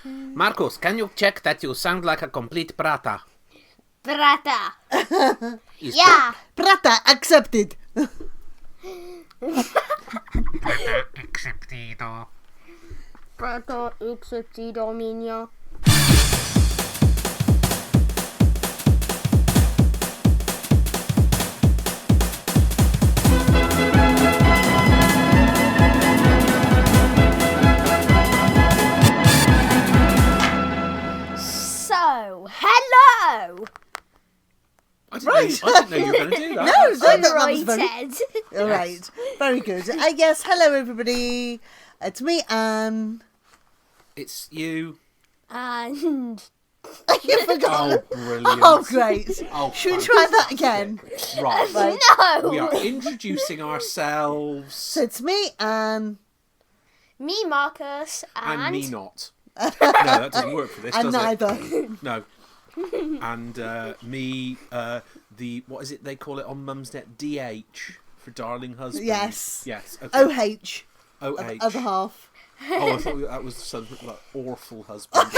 Marcos, can you check that you sound like a complete prata? Prata. Yeah. Prata accepted. Acceptido. Prata accepted, Armenia. So, hello! I didn't know you were going to do that. No, that was Right, very... Ted. All right, very good. Yes, hello everybody. It's me, Anne. It's you. And You forgot. Oh, brilliant. Oh, great. Oh, Should we try that again? Right. no! We are introducing ourselves. So it's me, Anne. Me, Marcus, And me not. No, that doesn't work for this, And does neither. it? No. And me, the, what is it they call it on Mum's Net? DH for darling husband. Yes. Yes. Okay. OH. OH. Other half. Oh, I thought that was something like awful husband.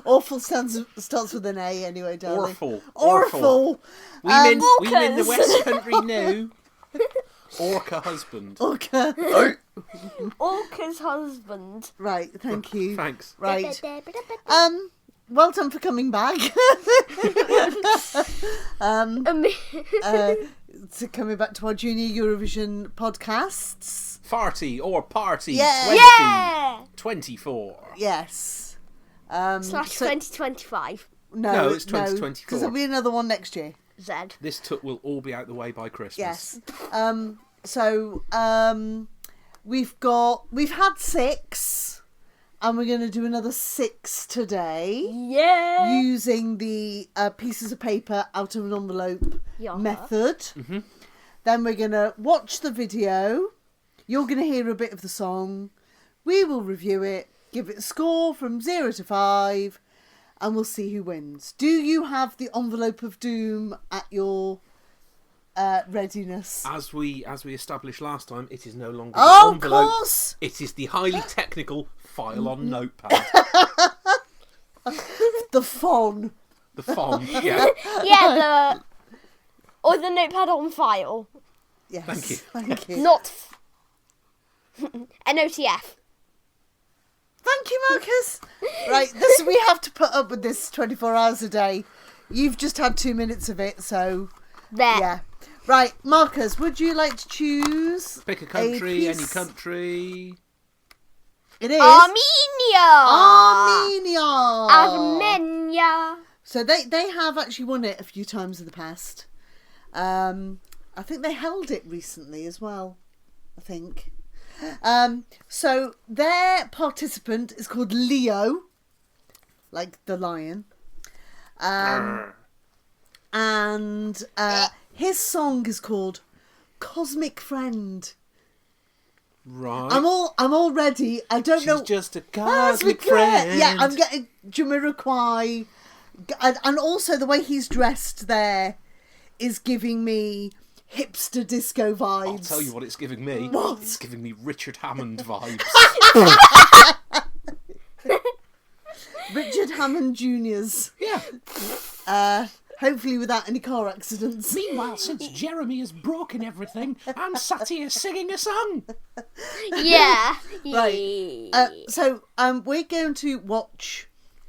Awful starts with an A anyway, darling. Awful. We mean the Orcas. West Country know. Orca husband. Orca. Orca's husband. Right, thank you. Thanks. Right. Well done for coming back. So coming back to our Junior Eurovision podcasts. Farty or Party Yeah! 2024. Yes. / 2025. No, it's 2024. Because there'll be another one next year. Z. This will all be out the way by Christmas. Yes. We've had 6, and we're going to do another 6 today. Yeah! Using the pieces of paper out of an envelope Yeah. method. Mm-hmm. Then we're going to watch the video. You're going to hear a bit of the song. We will review it, give it a score from 0 to 5, and we'll see who wins. Do you have the envelope of doom at your readiness? As we established last time, it is no longer Oh, the envelope. of course! It is the highly technical file on notepad. The phone. The font, yeah. Yeah, or the notepad on file. Yes. Thank you. Thank you. Not NOTF. Thank you, Marcus. Right, this we have to put up with this 24 hours a day. You've just had 2 minutes of it, so There. yeah. Right, Marcus, would you like to choose? Pick a country, any piece? country. It is Armenia. Armenia. So they have actually won it a few times in the past. I think they held it recently as well. I think. So their participant is called Leo, like the lion. And his song is called Cosmic Friend. Right. I'm all ready. I don't know. She's just a cosmic friend. Yeah, I'm getting Jamiroquai, and also the way he's dressed there is giving me hipster disco vibes. I'll tell you what it's giving me. What? It's giving me Richard Hammond vibes. Richard Hammond Jr.'s. Yeah. Hopefully without any car accidents. Meanwhile, since Jeremy has broken everything, I'm sat here singing a song. Yeah. Right. So we're going to watch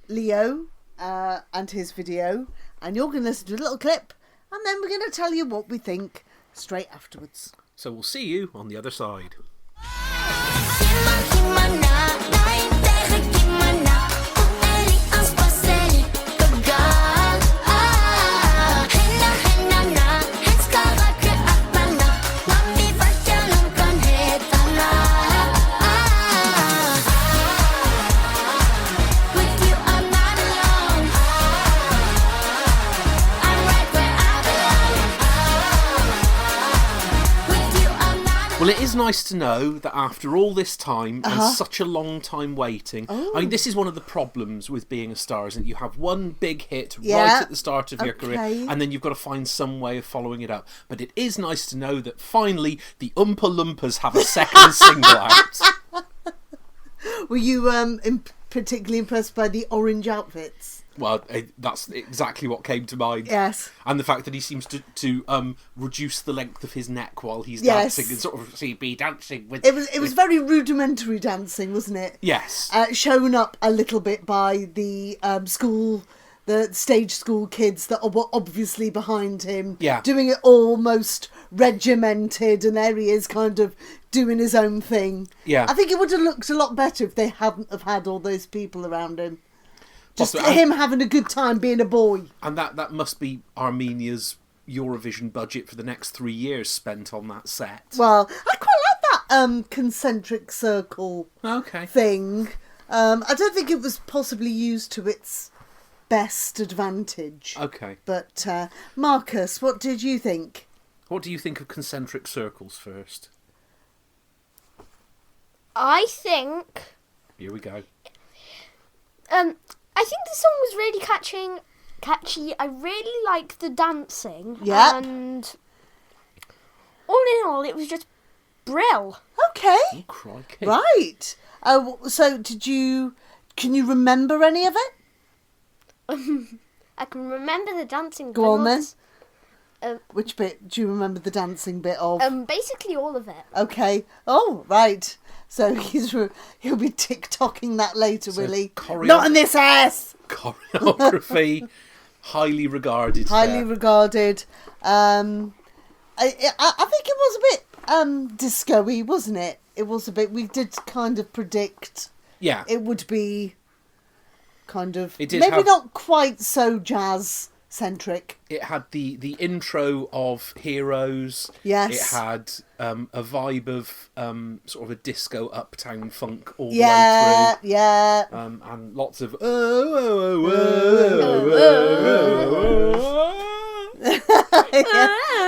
Leo and his video, and you're going to listen to a little clip, and then we're going to tell you what we think straight afterwards. So we'll see you on the other side. Well, it is nice to know that after all this time and such a long time waiting, I mean, this is one of the problems with being a star, isn't it? You have one big hit right at the start of your career, and then you've got to find some way of following it up. But it is nice to know that finally the Oompa Loompas have a second single out. Were you particularly impressed by the orange outfits. Well, that's exactly what came to mind. Yes. And the fact that he seems to reduce the length of his neck while he's Yes. dancing and sort of be dancing with... It was very rudimentary dancing, wasn't it? Yes. Shown up a little bit by the the stage school kids that were obviously behind him. Yeah. Doing it almost regimented, and there he is kind of doing his own thing. Yeah. I think it would have looked a lot better if they hadn't have had all those people around him. Just Possibly. him having a good time being a boy. And that must be Armenia's Eurovision budget for the next 3 years spent on that set. Well, I quite like that concentric circle thing. I don't think it was possibly used to its best advantage. Okay. But Marcus, what did you think? What do you think of concentric circles first? I think... Here we go. I think the song was really catchy. I really liked the dancing. Yeah. And all in all, it was just brill. Okay. Oh, crikey. Right. So can you remember any of it? I can remember the dancing. Go on then. Um, Which bit do you remember the dancing bit of? Basically all of it. Okay. Oh, right. So he'll be TikToking that later, will he? Not in this ass! Choreography, highly regarded. Highly regarded. I think it was a bit disco-y, wasn't it? It was a bit... We did kind of predict it would be kind of... not quite so jazz-centric. It had the intro of Heroes. Yes. It had a vibe of sort of a disco uptown funk all the way through. Yeah. And lots of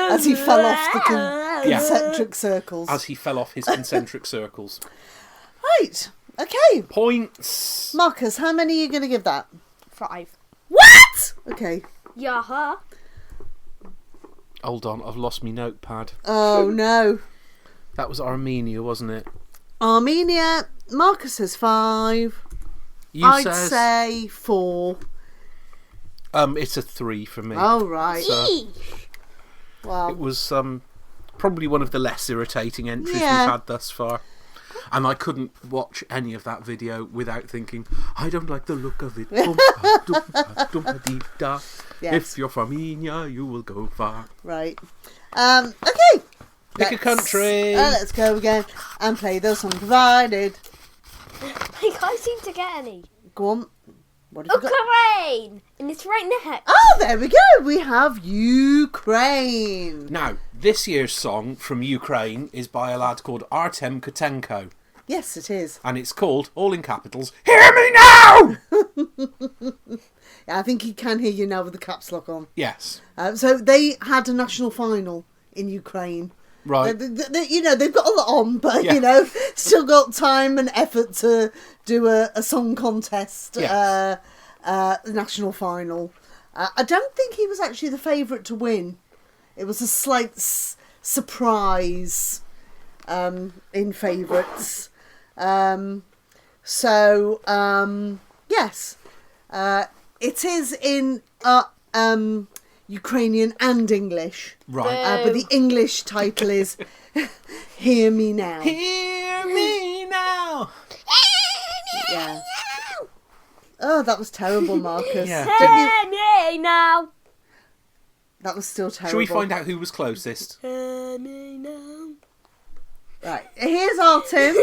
as he fell off the concentric circles. As he fell off his concentric circles. Right. Okay. Points. Marcus, how many are you going to give that? 5. What? Okay. Yeah. Hold on, I've lost my notepad. Oh, no. That was Armenia, wasn't it? Armenia, Marcus says 5. I'd say 4. It's a 3 for me. Oh, right. So, wow. it was probably one of the less irritating entries we've had thus far. And I couldn't watch any of that video without thinking, I don't like the look of it. Yes. If you're from Armenia, you will go far. Right. Okay. Pick a country. Let's go again and play the song provided. I can't seem to get any. Go on. What have you got? Ukraine! And it's right next. Oh, there we go. We have Ukraine. Now, this year's song from Ukraine is by a lad called Artem Kotenko. Yes, it is. And it's called, all in capitals, Hear Me Now! I think he can hear you now with the caps lock on. Yes. So they had a national final in Ukraine. Right. They've got a lot on, but, still got time and effort to do a song contest, Yes. national final. I don't think he was actually the favourite to win. It was a slight surprise in favourites. Yes. It is in Ukrainian and English. Right. But the English title is Hear Me Now. Hear me now! Yeah. Oh, that was terrible, Marcus. Yeah. Hear me now. That was still terrible. Shall we find out who was closest? Hear me now. Right, here's Artem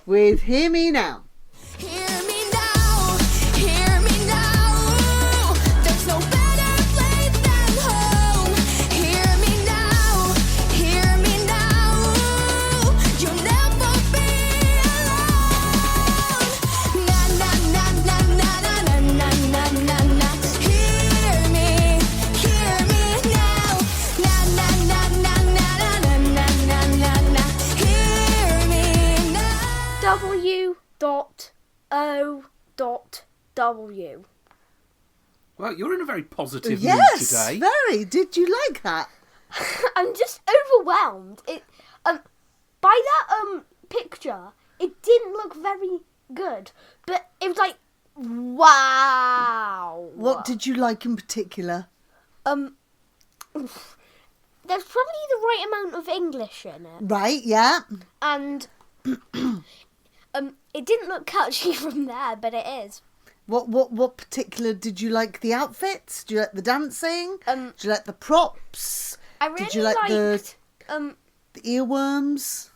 with Hear Me Now. Hear me now, hear me now. There's no better place than home. Hear me now, hear me now. You'll never be alone. Na na na na na na na na na na. Hear me now. Na na na na na na na na na na. Hear me now. W.O.W. Well, you're in a very positive mood Yes, today. very. Did you like that? I'm just overwhelmed. By that picture, it didn't look very good, but it was like Wow. What did you like in particular? There's probably the right amount of English in it. Right, yeah. And it didn't look catchy from there, but it is. What particular did you like? The outfits? Did you like the dancing? Did you like the props? I really Did you like liked the earworms?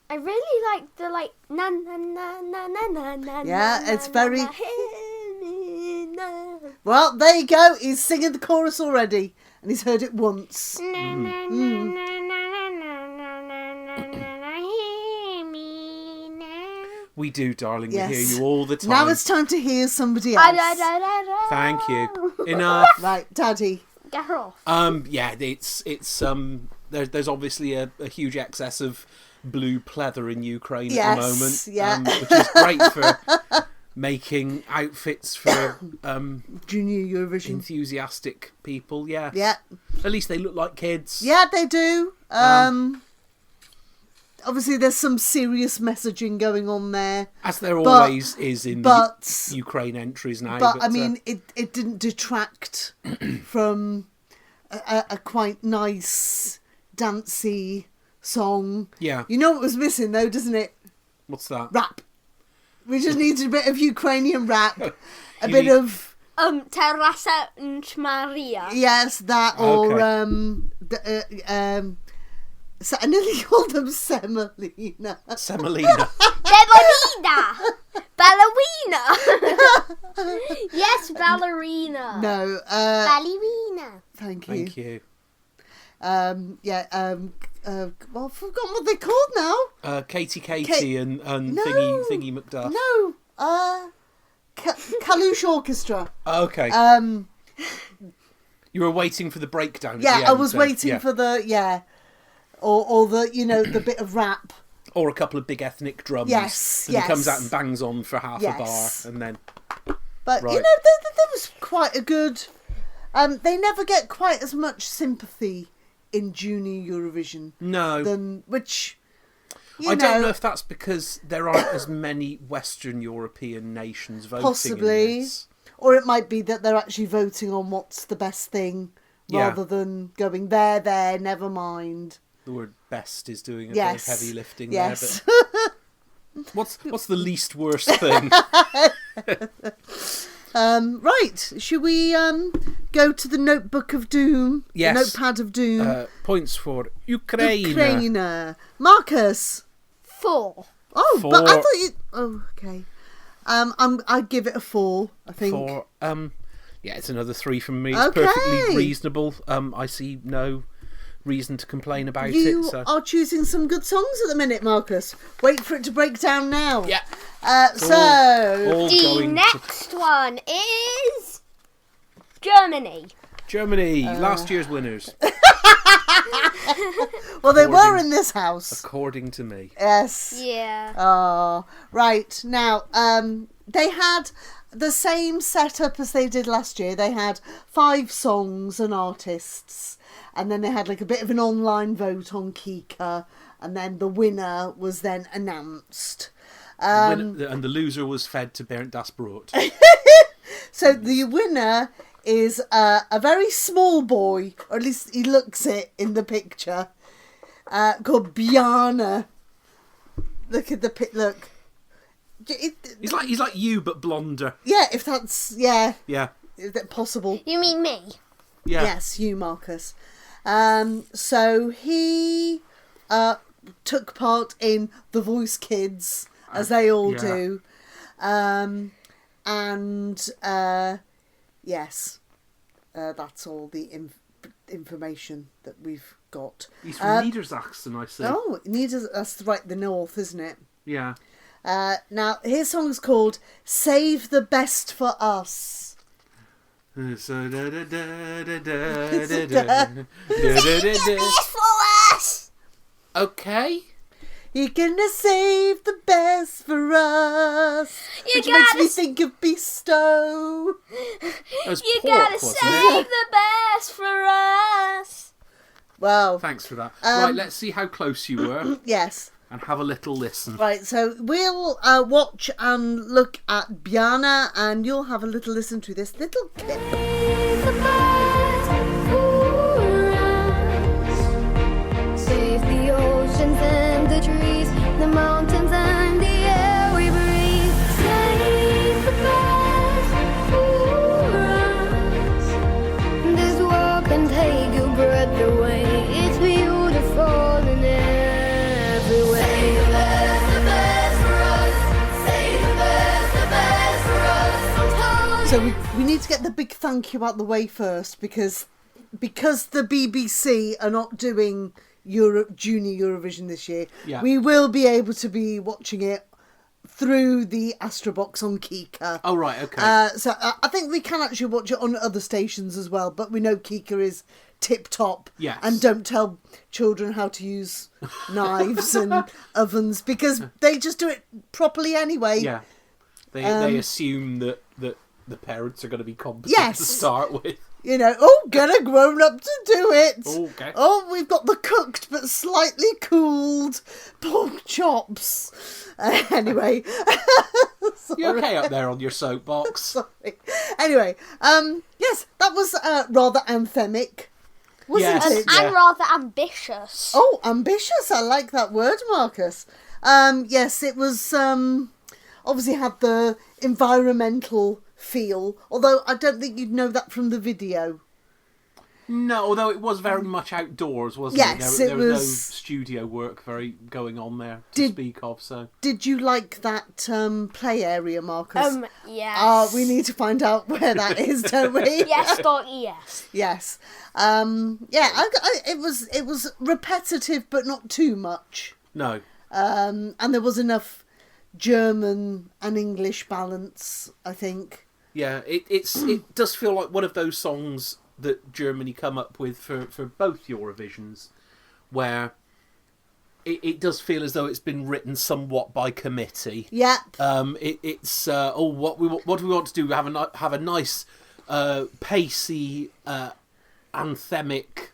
I really liked the na na na na na na na. Yeah, na, it's na, very- na, hear me now. Well, there you go. He's singing the chorus already, and he's heard it once. Na, na, na, na, na, na, na, na, na, na, hear me now. We do, darling. Yes. We hear you all the time. Now it's time to hear somebody Ah, else. da, da, da, da. Thank you. Enough. Right, Daddy. Get her off. Yeah, it's there's obviously a huge excess of blue pleather in Ukraine at the moment. Yes, yeah. Which is great for making outfits for Junior Eurovision. enthusiastic people. Yeah. Yeah. At least they look like kids. Yeah, they do. Obviously, there's some serious messaging going on there. As there always is in but- the Ukraine entries now. But I mean, it didn't detract from a quite nice, dancey song. Yeah. You know what was missing, though, doesn't it? What's that? Rap. We just needed a bit of Ukrainian rap. A You bit need- of... Terasa and Maria. Yes, that or Okay. I nearly called them semolina. Semolina. Ballerina. Yes, ballerina. No, Ballerina. thank you. Thank you. Well, I've forgotten what they're called now. Katie and No. Thingy Macduff. No, Kalush Orchestra. Okay. You were waiting for the breakdown. Yeah, at the I end, was then. waiting Yeah. for the or the the bit of rap. Or a couple of big ethnic drums. Yes, that he comes yes. out and bangs on for half Yes. a bar, and then But Right. there was quite a good. They never get quite as much sympathy in Junior Eurovision no. than which. I don't know if that's because there aren't as many Western European nations voting Possibly. in this. Or it might be that they're actually voting on what's the best thing Yeah. rather than going there, never mind. The word "best" is doing a Yes. bit of heavy lifting Yes. there. But what's the least worst thing? Right, should we go to the Notebook of Doom? Yes. The Notepad of Doom. Points for Ukraine. Ukraine. Marcus. 4. Oh, Four. but I thought you... Oh, okay. I'd give it a 4, I think. For yeah, it's another 3 from me. It's Okay. perfectly reasonable. I see no reason to complain about You it. So. are choosing some good songs at the minute, Marcus. Wait for it to break down now. Yeah. So... All The going next one is Germany. to Germany, last year's winners, Well, they were according- in this house. according to me. Yes. Yeah. Oh, right. Now, they had the same setup as they did last year. They had 5 songs and artists, and then they had like a bit of an online vote on Kika, and then the winner was then announced. And the loser was fed to Bernd Das Brot. So the winner is a very small boy, or at least he looks it in the picture, called Bjarne. Look at the look. He's like you, but blonder. Yeah, if that's yeah, Yeah. is that possible? You mean me? Yeah. Yes, you, Marcus. So he took part in The Voice Kids, as they all yeah. do. Yes, that's all the information that we've got. He's from Niedersachsen, I see. Oh, that's right, the north, isn't it? Yeah. Now, his song's called Save the Best for Us. So, Yes, for us. okay. You're gonna save the best for us. You Which makes gotta me think of Bestow. That was You pork, gotta wasn't save it? the best for us. Well, Thanks for that. Right, let's see how close you were. yes. and have a little listen. Right, so we'll watch and look at Biana, and you'll have a little listen to this little clip. Save the oceans and the trees, the mountains and the air we breathe. Save the best for us. This world can take your breath away. It's beautiful in every way. Save the best for us. Save the best for us. So we need to get the big thank you out the way first, because the BBC are not doing Junior Eurovision this year. Yeah. We will be able to be watching it through the Astrobox on Kika. Oh, right, okay. So I think we can actually watch it on other stations as well, but we know Kika is tip top. Yes. And don't tell children how to use knives and ovens, because they just do it properly anyway. Yeah. They assume that the parents are going to be competent Yes. to start with. You know, get a grown-up to do it. Okay. Oh, we've got the cooked but slightly cooled pork chops. Anyway. You okay up there on your soapbox? Sorry. Anyway, yes, that was rather anthemic, wasn't Yes. it? Yeah. And rather ambitious. Oh, ambitious. I like that word, Marcus. Yes, it was obviously had the environmental feel, although I don't think you'd know that from the video. No, although it was very much outdoors, wasn't Yes, it? There was no was- studio work going on there to speak of, so... Did you like that play area, Marcus? Yes. We need to find out where that is, don't we? Yes, yes. Yes. It was repetitive, but not too much. No. And there was enough German and English balance, I think. Yeah, it does feel like one of those songs that Germany come up with for both Eurovisions, where it does feel as though it's been written somewhat by committee. Yep. It's what do we want to do? Have a nice pacey anthemic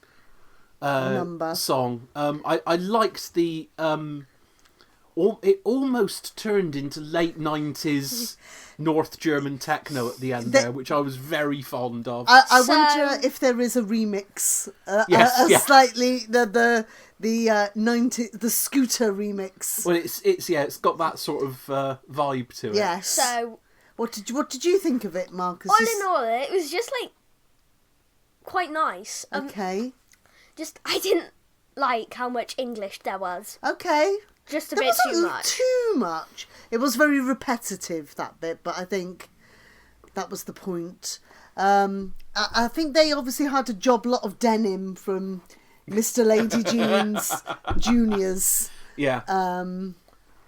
Number. song. I liked the it almost turned into late 90s North German techno at the end there, which I was very fond of. I wonder if there is a remix, slightly the 90 the scooter remix. Well, it's got that sort of vibe to it. Yes. So, what did you think of it, Marcus? all in all, it was just like quite nice. Okay. Just I didn't like how much English there was. Okay. Just a There bit too wasn't much. too much. It was very repetitive, that bit, but I think that was the point. I think they obviously had to job a lot of denim from Mr. Lady Jeans Juniors. Yeah. And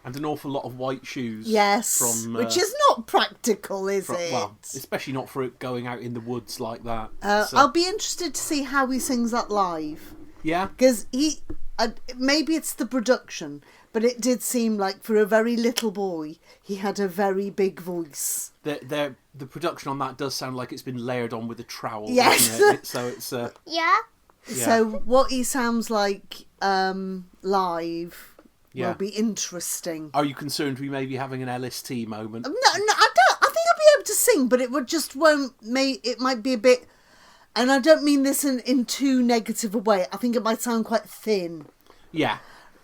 an awful lot of white shoes. Yes, From, which is not practical, is it? Well, especially not for it going out in the woods like that. So, I'll be interested to see how he sings that live. yeah. Because maybe it's the production, but it did seem like for a very little boy, he had a very big voice. The production on that does sound like it's been layered on with a trowel. Yes. Doesn't it? So it's Yeah. So what he sounds like live will be interesting. Are you concerned we may be having an LST moment? No, I don't. I think I'll be able to sing, but it it might be a bit. And I don't mean this in too negative a way. I think it might sound quite thin. Yeah.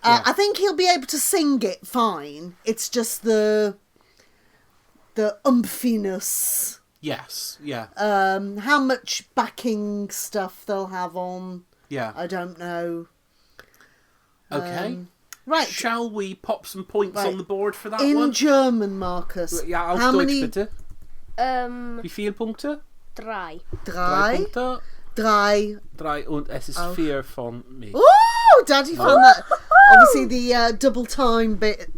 I think he'll be able to sing it fine. It's just the umphiness. Yes. Yeah. How much backing stuff they'll have on, Yeah. I don't know. Okay. Right. Shall we pop some points Right. on the board for that In one? German, Marcus. Ja, auf How Deutsch many? bitte. Wie viele Punkte? 3. 3 Drei. Punkte. 3. 3 und es ist 4 von mir. Oh, Daddy found that. Obviously, the double time bit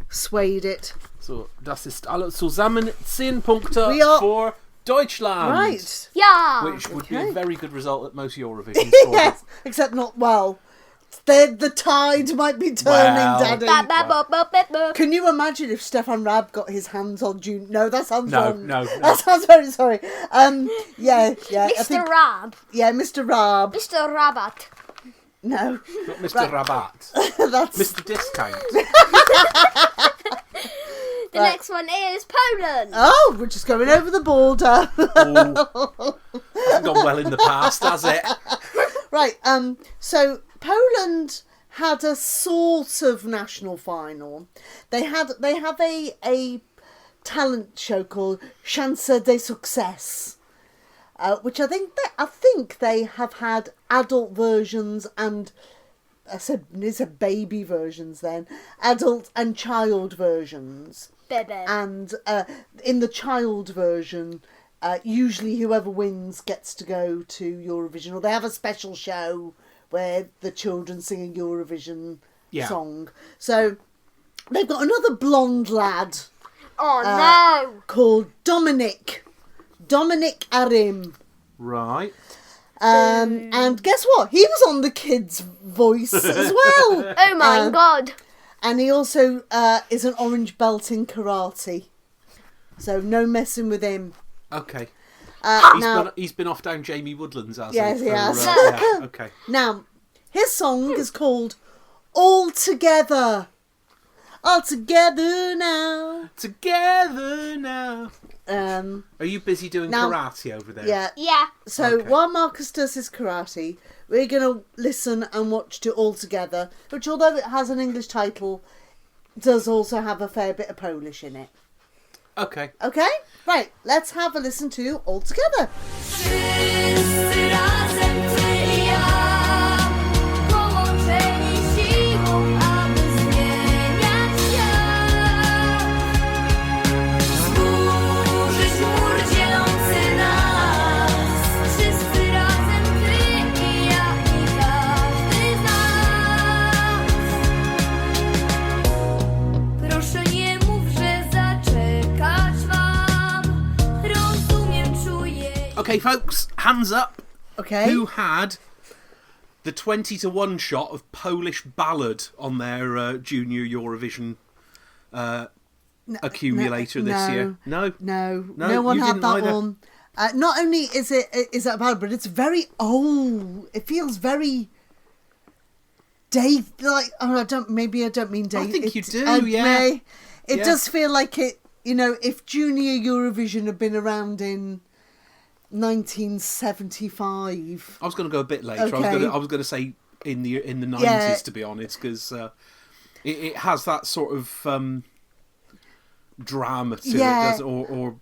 swayed it. So, das ist alles zusammen 10 Punkte We are- for Deutschland. Right. Yeah. Which would be a Okay. very good result at most Eurovisions. Yes, except not well. The tide might be turning, Well. Daddy. Ba, ba, ba, ba, ba, ba. Can you imagine if Stefan Raab got his hands on June? No, that sounds No, wrong. no. That sounds very sorry. Yeah. I Mr. think, Rab. yeah, Mr. Raab. Mr. Rabat. No. Not Mr. Rabat. That's Mr. Discount. The next one is Poland. Oh, we're just going over the border. Oh, hasn't gone well in the past, has it? Right. So Poland had a sort of national final. They have a talent show called Chance de Success, which I think they have had adult versions and it's a baby versions then, adult and child versions. Baby. And in the child version, usually whoever wins gets to go to Eurovision, or they have a special show where the children sing a Eurovision song. So they've got another blonde lad Oh no! called Dominic Arim. Right. And guess what? He was on The Kid's Voice as well. Oh my god! And he also is an orange belt in karate. So no messing with him. Okay. Now, He's been off down Jamie Woodlands, has Yes, he? he has. Yeah, okay. now, his song is called All Together. All together now. Together now. Um, Are you busy doing now- karate over there? yeah. Yeah. So Okay. while Marcus does his karate, we're going to listen and watch to All Together, which although it has an English title, does also have a fair bit of Polish in it. Okay. Okay? Right, let's have a listen to All Together. Wszyscy razem ty i ja, połączeni siłą, aby zmieniać świat. Zburzyć mur dzielący nas. Wszyscy razem ty i ja i każdy z nas. Proszę nie mów, że zaczekać mam. Rozumiem, czuję. Okay, folks, hands up. Okay? Who had the 20-1 shot of Polish Ballad on their Junior Eurovision accumulator this year? No? No one you had didn't that either? one. Not only is it bad, but it's very old. It feels very Dave. Like I don't mean Dave. I think you do, yeah. It Yeah. does feel like it. You know, if Junior Eurovision had been around in 1975. I was going to go a bit later. Okay. I was going to say in the 90s, Yeah. to be honest, because it has that sort of drama to Yeah. it, doesn't, or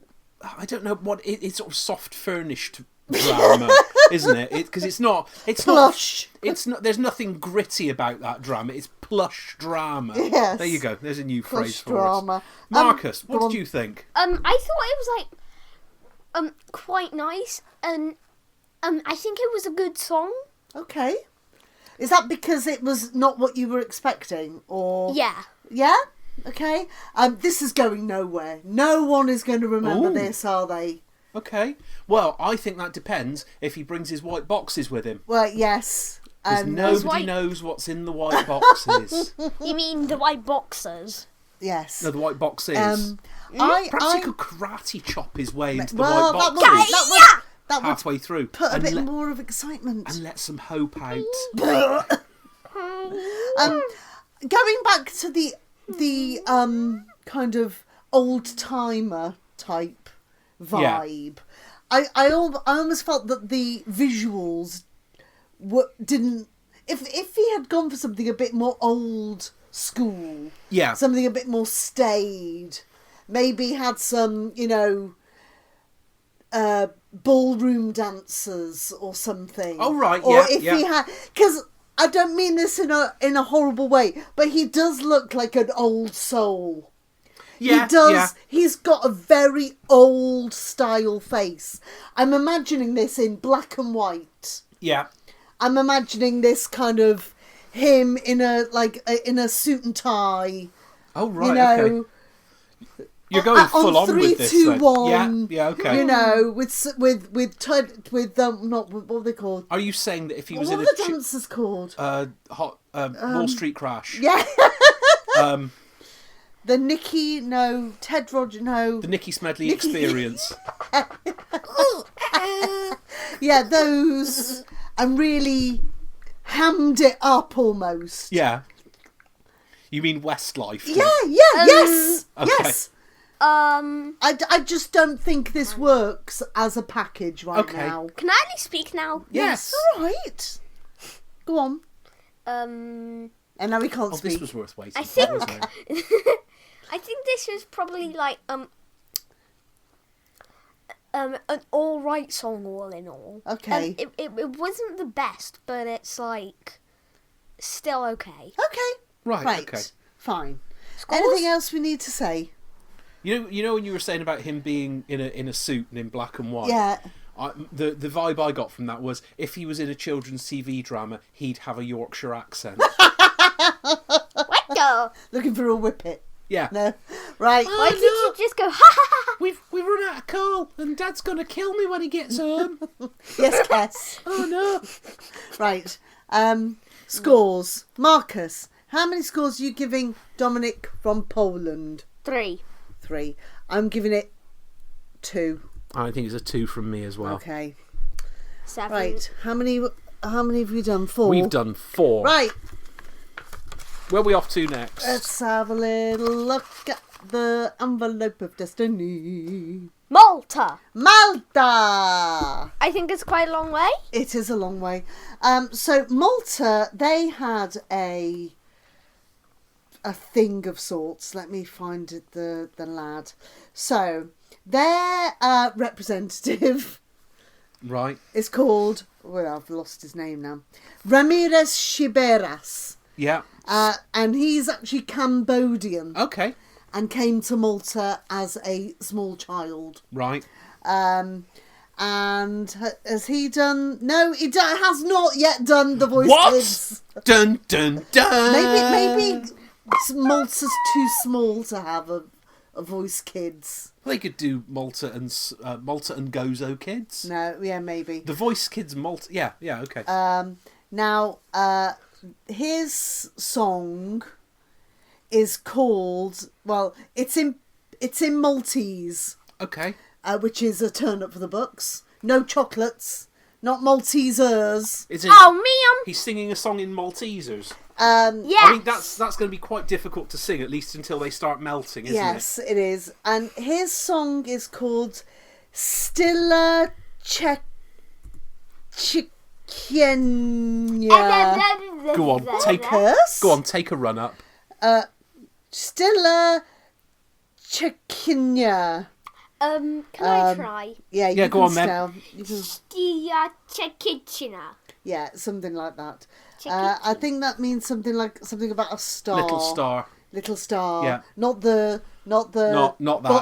I don't know what it's sort of soft furnished drama, isn't it? Because it's Plush. Not. There's nothing gritty about that drama. It's plush drama. Yes. There you go. There's a new phrase Plush for drama. us. Marcus, go what on. did you think? I thought it was like quite nice, and I think it was a good song. Okay. Is that because it was not what you were expecting, or Yeah. Yeah? Okay. This is going nowhere. No one is going to remember Ooh. this, are they? Okay. Well, I think that depends if he brings his white boxes with him. Well, yes. Because nobody white- knows what's in the white boxes. You mean the white boxers? Yes. No, the white box is. Perhaps he could karate chop his way into the well, white that boxes would halfway through. put a and bit let, more of excitement. and let some hope out. Going back to the kind of old timer type vibe, I almost felt that the visuals didn't. If he had gone for something a bit more old school, Yeah. something a bit more staid, maybe had some, ballroom dancers or something. Oh, right, Or yeah, if yeah. he had, because I don't mean this in a horrible way, but he does look like an old soul. Yeah, He does. yeah. He's got a very old style face. I'm imagining this in black and white. Yeah. I'm imagining this kind of him in a suit and tie. Oh, right, okay. You're going full on with this, 3, 2, then. 1. Yeah, okay. With not what are they called? Are you saying that if he was What in are a the dancers called? Wall Street Crash, Yeah, the the Nicky, no, Ted Roger, no. Nicky Smedley Experience? Yeah, those, and really hammed it up almost. Yeah. You mean Westlife? Yeah, yes, Okay. yes. I just don't think this works as a package right now. Can I only speak now? Yes. All right. Go on. And now we can't Oh, speak. this was worth waiting. I for, think wasn't it? I think this was probably like an all right song all in all. Okay. It wasn't the best, but it's like still okay. Okay. Right. Okay. Fine. Scores? Anything else we need to say? You know when you were saying about him being in a suit and in black and white. Yeah. The vibe I got from that was if he was in a children's TV drama, he'd have a Yorkshire accent. What the? Looking for a whippet. Yeah. No. Right. Why did you just go ha ha ha? We've run out of coal, and Dad's gonna kill me when he gets home. Yes, Kes. Oh no! Right. Scores. Marcus, how many scores are you giving Dominic from Poland? 3. 3. I'm giving it 2. I think it's a 2 from me as well. Okay. 7. Right. How many have we done? 4. We've done 4. Right. Where are we off to next? Let's have a little look at the envelope of destiny. Malta. Malta. I think it's quite a long way. It is a long way. So Malta, they had a thing of sorts. Let me find the lad. So their representative Right. is called, well, I've lost his name now, Ramirez Chiberas. Yeah. And he's actually Cambodian Okay. and came to Malta as a small child. Right. And has he done? No, he has not yet done The Voice What? Kids. Dun dun dun. Maybe Malta's too small to have a Voice Kids. They could do Malta and Gozo Kids. No, yeah, maybe. The Voice Kids Malta. Yeah. Okay. Now, his song is called, well, it's in Maltese, Okay. which is a turn up for the books. No chocolates, not Maltesers. Is it? Oh, me, He's singing a song in Maltesers. yeah. I mean, that's going to be quite difficult to sing, at least until they start melting, isn't Yes, it is. And his song is called Stilla Czechenia. it? Go on, take a run up. Stilla Czechenia. Can I try? Yeah, Yeah, you go can on then. spell. You can, Stia Czechicina. yeah, something like that. Czechicina. I think that means something about a star. Little star. Little star. Yeah. Not that. Not that,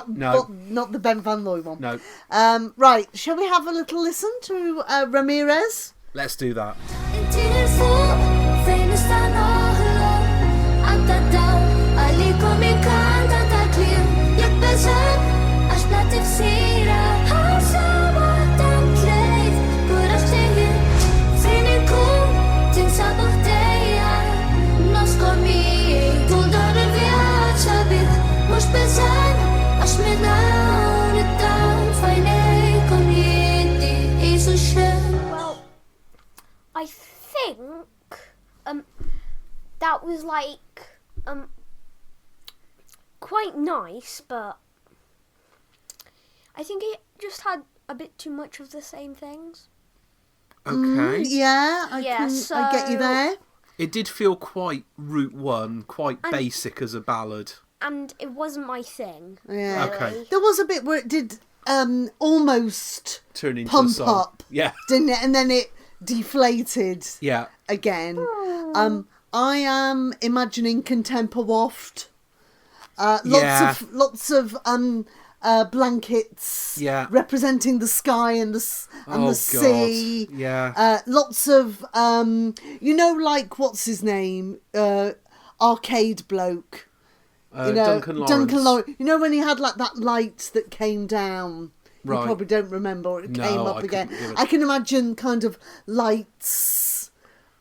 no. Not the Ben Van Looy one. No. Right. Shall we have a little listen to Ramirez? Let's do that. Intider full, famous down all alone. At the down, I leak on me can't that clear. Yet better, I splat if Sira. How so what I'm played. Good as here. Feeling cool, things about day. Nos comi, toda the viaje a bit. Much better, I smell now it down. Fine, community is a shame. Well, I think that was like quite nice, but I think it just had a bit too much of the same things. Okay. Yeah, I get you so- there. It did feel quite Route 1, quite basic as a ballad. And it wasn't my thing. Yeah. Okay. There was a bit where it did almost Turn into a pump song. up, Yeah. didn't it? And then it deflated Yeah. again. I am imagining Contempo Waft. Yeah. Lots of blankets. Yeah. Representing the sky and the sea. God. Yeah. Lots of like what's his name? Arcade bloke. Duncan Lawrence. Duncan Lawrence. You know when he had like that light that came down. Right. You probably don't remember, or it No, came up I again. couldn't give it- I can imagine kind of lights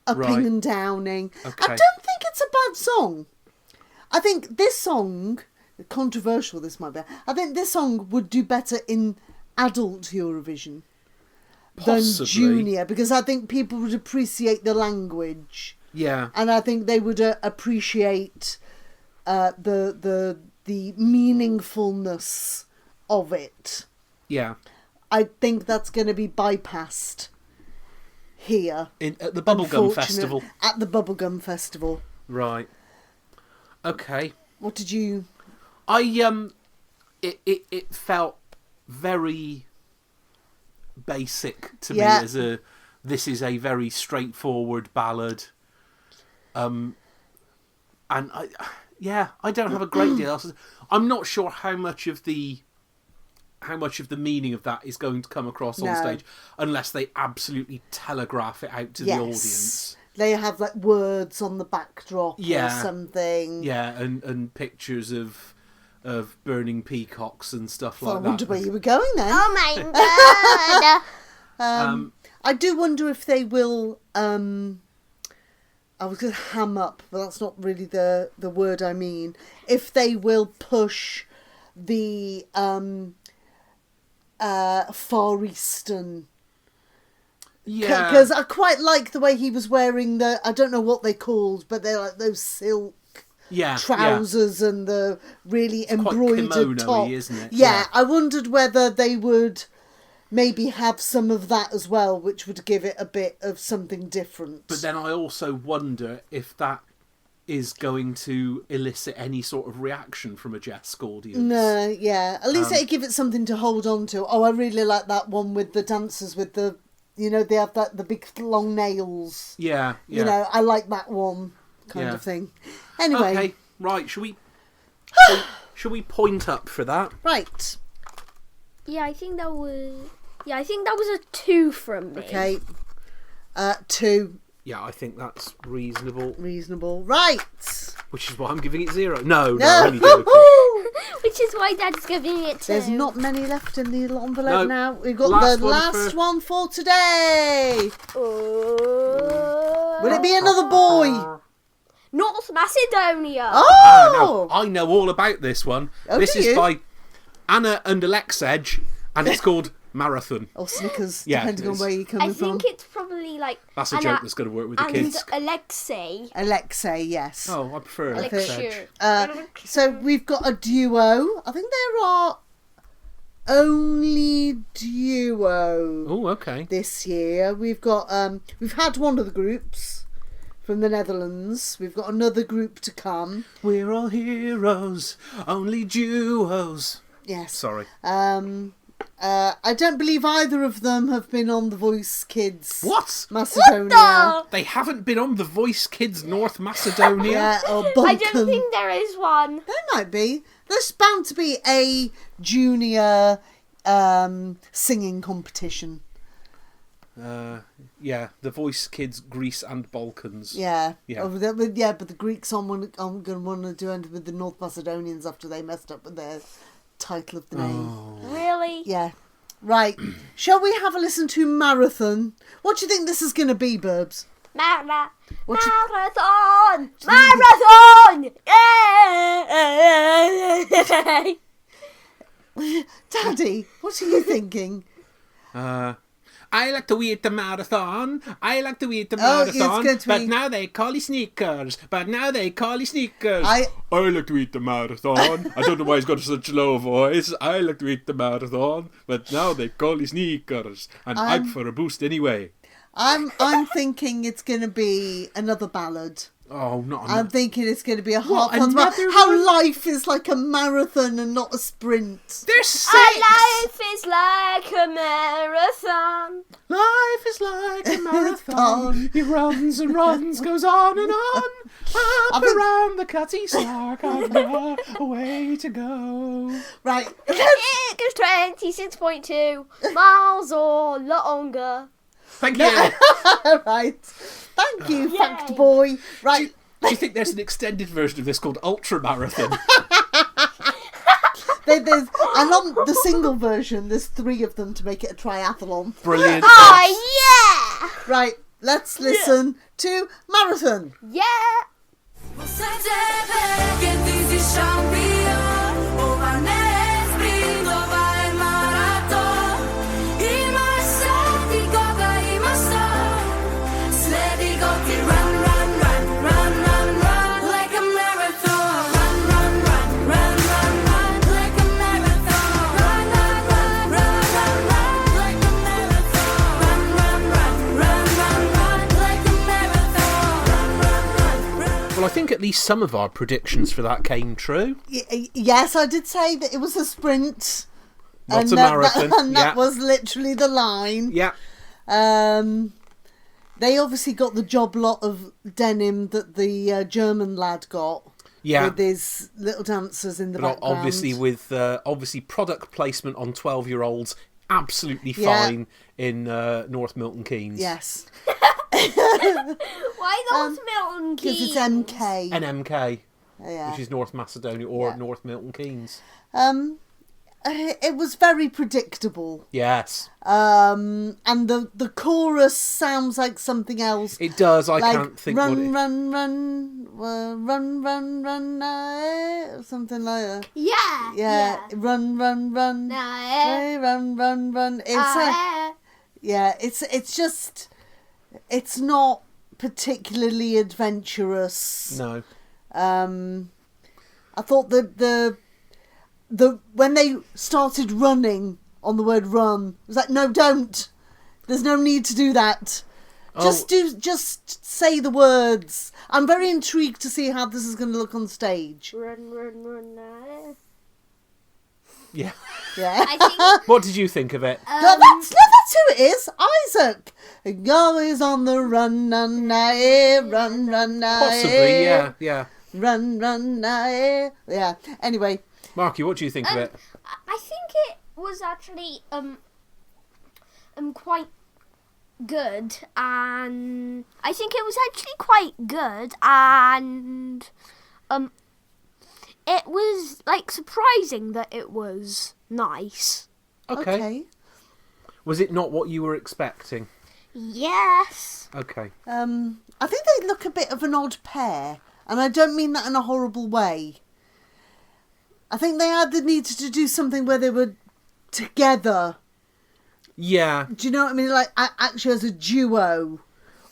upping Right. and downing. I Okay. don't think it's a bad song. I think this song, controversial this might be, I think this song would do better in adult Eurovision. Possibly. Junior, because I think people would appreciate the language. Yeah. And I think they would appreciate the meaningfulness of it. Yeah. I think that's going to be bypassed here. At the Bubblegum Festival. At the Bubblegum Festival. Right. Okay. What did you... It felt very basic to me as this is a very straightforward ballad. And I don't have a great deal else. I'm not sure how much of the meaning of that is going to come across on stage unless they absolutely telegraph it out to the audience. They have like words on the backdrop or something. Yeah, and pictures of burning peacocks and stuff like that. I wonder where you were going then. Oh my god! I do wonder if they will... I was going to ham up, but that's not really the word I mean. If they will push the Far Eastern... Yeah. Because I quite like the way he was wearing the... I don't know what they're called, but they're like those silk trousers and the really embroidered quite top. Isn't it? Yeah, I wondered whether they would maybe have some of that as well, which would give it a bit of something different. But then I also wonder if that is going to elicit any sort of reaction from a Jesk audience. No, yeah. At least it'd give it something to hold on to. Oh, I really like that one with the dancers with the... You know, they have the big long nails. Yeah. You know, I like that one kind of thing. Anyway. Okay, right. Shall we point up for that? Right. Yeah, I think that was a 2 from me. Okay. 2. Yeah, I think that's reasonable. Reasonable. Right. Which is why I'm giving it 0. No, only joking. Which is why Dad's giving it 2. There's not many left in the little envelope No. now. We've got Last the one last for- one for today. Oh. Will it be another boy? North Macedonia. Oh! Now, I know all about this one. Oh, this do is you? by Anna and Alexej, and it's called Marathon. Or Snickers, Yeah, depending on it's- where you're coming I think from. it's probably like That's a Anna joke that's going to work with the and kids. Alexei. Alexei, yes. Oh, I prefer Alexei. Alexej. So we've got a duo. I think there are only duo Oh, okay. this year. We've got we've had one of the groups from the Netherlands. We've got another group to come. We're all heroes, only duos. Yes. Sorry. I don't believe either of them have been on The Voice Kids. What? Macedonia. They haven't been on The Voice Kids North Macedonia? Yeah, or I Balkan. don't think there is one. There might be. There's bound to be a junior singing competition. Yeah, The Voice Kids Greece and Balkans. Yeah. Yeah. But the Greeks are going to want to do it with the North Macedonians after they messed up with their title of the name. Really? Yeah. Right. Shall we have a listen to Marathon? What do you think this is going to be, Burbs? Marathon! What you- Marathon! Yay! Daddy, what are you thinking? I like to eat the marathon. I like to eat the Oh, it's marathon. going to But be- now they call it sneakers. But now they call it sneakers. I like to eat the marathon. I don't know why he's got such a low voice. I like to eat the marathon. But now they call it sneakers. And I'm for a boost anyway. I'm thinking it's going to be another ballad. Oh, not I'm thinking it's going to be a What, half another how one? life is like a marathon and not a sprint. There's 6. Our life is like a marathon. Life is like a marathon. He runs and runs, goes on and on. Up think- around the cutty sark, I've no way to go. Right. It goes 26.2 miles or longer. Thank you. Right. Thank you, Yay. fact boy. Right. Do you think there's an extended version of this called Ultra Marathon? There's, and on the single version, there's 3 of them to make it a triathlon. Brilliant. Oh, Right. Let's listen to Marathon. yeah! Yeah! Você deve que diz champion, o vanes brindo vai maratón, e mais sete at least some of our predictions for that came true. Yes, I did say that it was a sprint. Not a marathon. And that was literally the line. Yeah. They obviously got the job lot of denim that the German lad got. Yeah. With his little dancers in the background. Obviously, with product placement on 12-year-olds, absolutely fine in North Milton Keynes. Yes. Why North Milton Keynes? Because it's MK. NMK, Yeah. which is North Macedonia or North Milton Keynes. It was very predictable. Yes. And the chorus sounds like something else. It does. I Like, can't think run, what it... run, or something like that. Yeah. Yeah. Run, run, run. Run. It's just... It's not particularly adventurous. No. I thought that the when they started running on the word run, it was like, no, don't. There's no need to do that. Just say the words. I'm very intrigued to see how this is going to look on stage. Run. Yeah. Yeah. I think What did you think of it? That's who it is. Isaac. Always on the run, run, run. Possibly, yeah. Run, yeah. Anyway. Marky, what do you think of it? I think it was actually quite good, and I think it was actually quite good, and it was like surprising that it was nice. Okay. Was it not what you were expecting? Yes. Okay. I think they look a bit of an odd pair, and I don't mean that in a horrible way. I think they had the need to do something where they were together. Yeah. Do you know what I mean? Like, actually as a duo.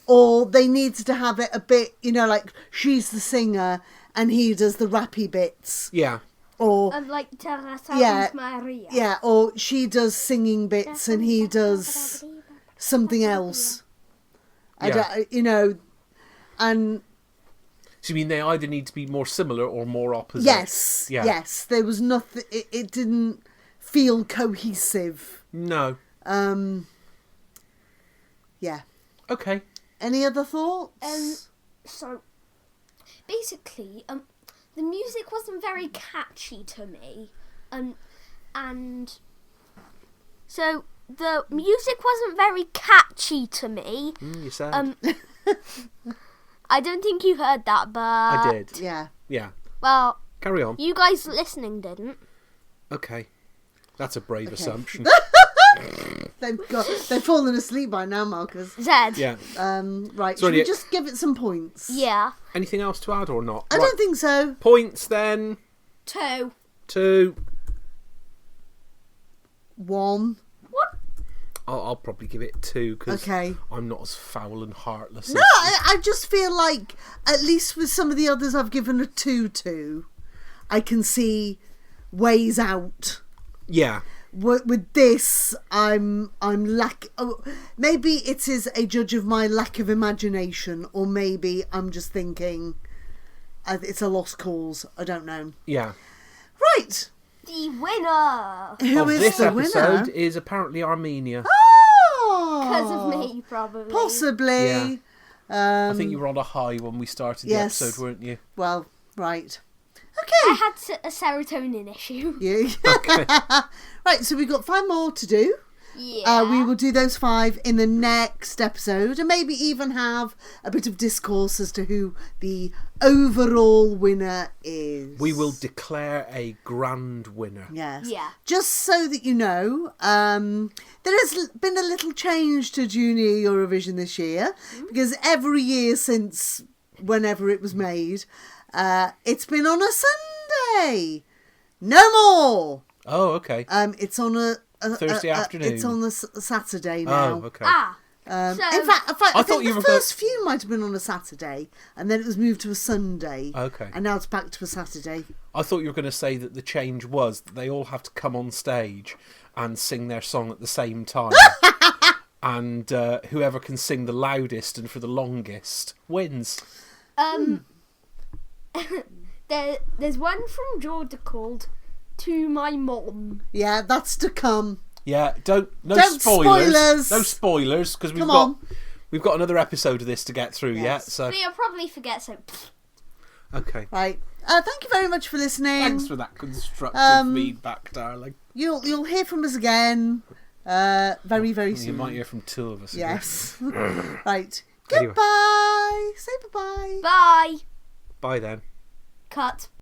Or they needed to have it a bit, like she's the singer and he does the rappy bits. Yeah. Or, Like Teresa Yeah. and Maria. yeah, or she does singing bits and he does something else. And... So you mean they either need to be more similar or more opposite? Yes, Yeah. yes. There was nothing... It didn't feel cohesive. No. Yeah. Okay. Any other thoughts? So basically, the music wasn't very catchy to me, and so the music wasn't very catchy to me. You said. I don't think you heard that, but I did. Yeah. Yeah. Well, Carry on. you guys listening didn't. Okay. That's a brave assumption. They've fallen asleep by now, Marcus. Zed. Yeah. Right, Sorry, should we just give it some points? Yeah. Anything else to add or not? I don't think so. Points then. 2. 2. 1. What? I'll probably give it 2 because Okay. I'm not as foul and heartless. No, I just feel like, at least with some of the others I've given a 2 to, I can see ways out. Yeah. With this, I'm maybe it is a judge of my lack of imagination, or maybe I'm just thinking it's a lost cause. I don't know. Yeah. Right. The winner. Who of is this the episode winner? is apparently Armenia. Oh, Because of me, probably. Possibly. I think you were on a high when we started the yes. episode, weren't you? Well, right. I Okay. had a serotonin issue. You. Right, so we've got 5 more to do. Yeah. We will do those 5 in the next episode, and maybe even have a bit of discourse as to who the overall winner is. We will declare a grand winner. Yes. Yeah. Just so that you know, there has been a little change to Junior Eurovision this year, because every year since whenever it was made, it's been on a Sunday. No more. Oh, okay. It's on a Thursday afternoon. It's on a Saturday now. Oh, okay. In So- fact, I I thought think you the were first few might have been on a Saturday, and then it was moved to a Sunday. Okay. And now it's back to a Saturday. I thought you were going to say that the change was that they all have to come on stage and sing their song at the same time. And whoever can sing the loudest and for the longest wins. there's one from Georgia called "To My Mom." Yeah, that's to come. Yeah, don't Don't spoilers. spoilers. No spoilers, because Come we've got another episode of this to get through Yes. yet. So But you'll probably forget, so... okay. Right. Thank you very much for listening. Thanks for that constructive feedback, darling. You'll hear from us again very, very You soon. might hear from two of us. again. Yes. Right. Anyway. Goodbye. Say bye-bye. Bye. Bye then. Cut.